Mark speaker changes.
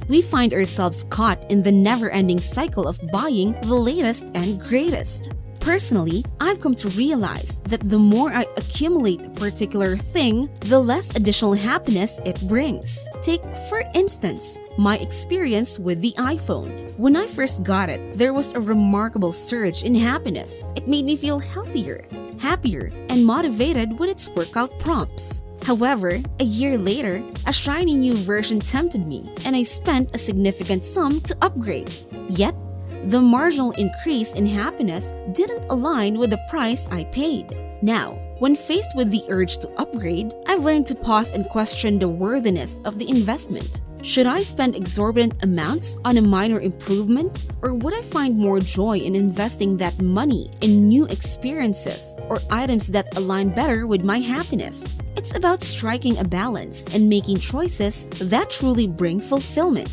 Speaker 1: we find ourselves caught in the never-ending cycle of buying the latest and greatest. Personally, I've come to realize that the more I accumulate a particular thing, the less additional happiness it brings. Take, for instance, my experience with the iPhone. When I first got it, there was a remarkable surge in happiness. It made me feel healthier, happier, and motivated with its workout prompts. However, a year later, a shiny new version tempted me, and I spent a significant sum to upgrade. Yet, the marginal increase in happiness didn't align with the price I paid. Now, when faced with the urge to upgrade, I've learned to pause and question the worthiness of the investment. Should I spend exorbitant amounts on a minor improvement, or would I find more joy in investing that money in new experiences or items that align better with my happiness? It's about striking a balance and making choices that truly bring fulfillment.